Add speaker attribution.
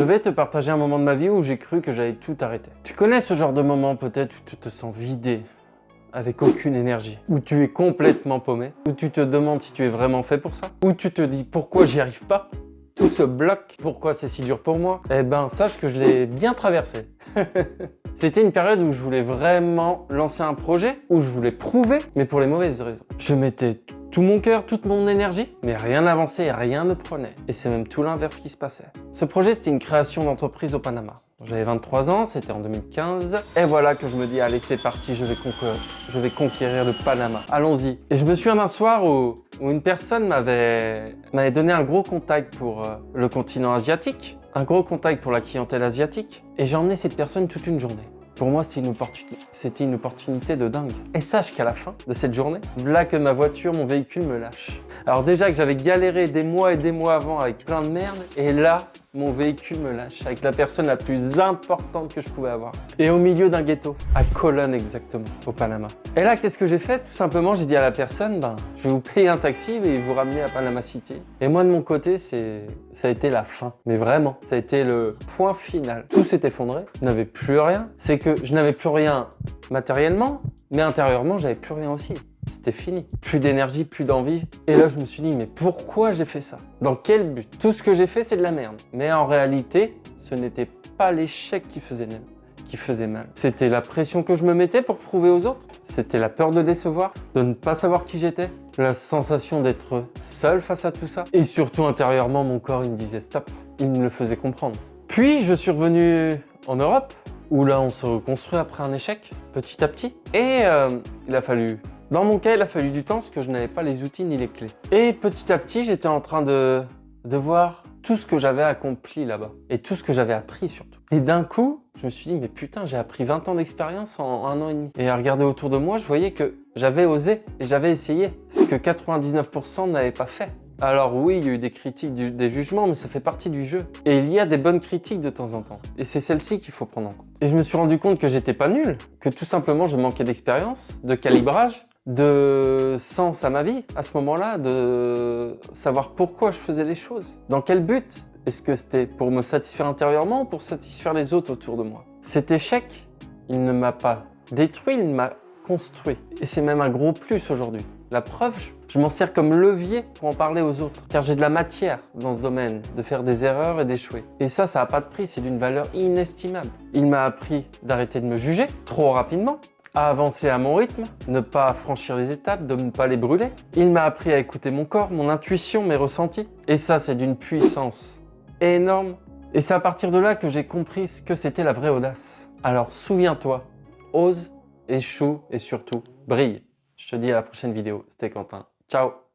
Speaker 1: vais te partager un moment de ma vie où j'ai cru que j'allais tout arrêter. Tu connais ce genre de moment peut-être où tu te sens vidé, avec aucune énergie, où tu es complètement paumé, où tu te demandes si tu es vraiment fait pour ça, où tu te dis pourquoi j'y arrive pas, tout se bloque, pourquoi c'est si dur pour moi. Eh ben sache que je l'ai bien traversé. C'était une période où je voulais vraiment lancer un projet, où je voulais prouver, mais pour les mauvaises raisons. Je mettais tout mon cœur, toute mon énergie, mais rien n'avançait et rien ne prenait. Et c'est même tout l'inverse qui se passait. Ce projet, c'était une création d'entreprise au Panama. J'avais 23 ans, c'était en 2015. Et voilà que je me dis, allez, c'est parti, je vais conquérir le Panama. Allons-y. Et je me souviens d'un soir où une personne m'avait donné un gros contact pour le continent asiatique, un gros contact pour la clientèle asiatique. Et j'ai emmené cette personne toute une journée. Pour moi, c'était une opportunité de dingue. Et sache qu'à la fin de cette journée, là que ma voiture, mon véhicule me lâche. Alors déjà que j'avais galéré des mois et des mois avant avec plein de merde, et là, mon véhicule me lâche avec la personne la plus importante que je pouvais avoir. Et au milieu d'un ghetto, à Colón exactement, au Panama. Et là, qu'est-ce que j'ai fait? Tout simplement, j'ai dit à la personne, je vais vous payer un taxi et vous ramener à Panama City. Et moi, de mon côté, ça a été la fin. Mais vraiment, ça a été le point final. Tout s'est effondré, je n'avais plus rien. C'est que je n'avais plus rien matériellement, mais intérieurement, j'avais plus rien aussi. C'était fini. Plus d'énergie, plus d'envie. Et là, je me suis dit, mais pourquoi j'ai fait ça? Dans quel but? Tout ce que j'ai fait, c'est de la merde. Mais en réalité, ce n'était pas l'échec qui faisait mal. C'était la pression que je me mettais pour prouver aux autres. C'était la peur de décevoir, de ne pas savoir qui j'étais. La sensation d'être seul face à tout ça. Et surtout, intérieurement, mon corps, il me disait stop. Il me le faisait comprendre. Puis, je suis revenu en Europe, où là, on se reconstruit après un échec, petit à petit. Et dans mon cas, il a fallu du temps parce que je n'avais pas les outils ni les clés. Et petit à petit, j'étais en train de voir tout ce que j'avais accompli là-bas. Et tout ce que j'avais appris surtout. Et d'un coup, je me suis dit, mais putain, j'ai appris 20 ans d'expérience en 1 an et demi. Et à regarder autour de moi, je voyais que j'avais osé et j'avais essayé. Ce que 99% n'avaient pas fait. Alors oui, il y a eu des critiques, des jugements, mais ça fait partie du jeu. Et il y a des bonnes critiques de temps en temps. Et c'est celle-ci qu'il faut prendre en compte. Et je me suis rendu compte que j'étais pas nul, que tout simplement je manquais d'expérience, de calibrage, de sens à ma vie à ce moment-là, de savoir pourquoi je faisais les choses. Dans quel but? Est-ce que c'était pour me satisfaire intérieurement ou pour satisfaire les autres autour de moi? Cet échec, il ne m'a pas détruit, il m'a construit. Et c'est même un gros plus aujourd'hui. La preuve, je m'en sers comme levier pour en parler aux autres. Car j'ai de la matière dans ce domaine, de faire des erreurs et d'échouer. Et ça n'a pas de prix, c'est d'une valeur inestimable. Il m'a appris d'arrêter de me juger trop rapidement, à avancer à mon rythme, ne pas franchir les étapes, de ne pas les brûler. Il m'a appris à écouter mon corps, mon intuition, mes ressentis. Et ça, c'est d'une puissance énorme. Et c'est à partir de là que j'ai compris ce que c'était la vraie audace. Alors souviens-toi, ose, échoue et surtout brille. Je te dis à la prochaine vidéo. C'était Quentin. Ciao!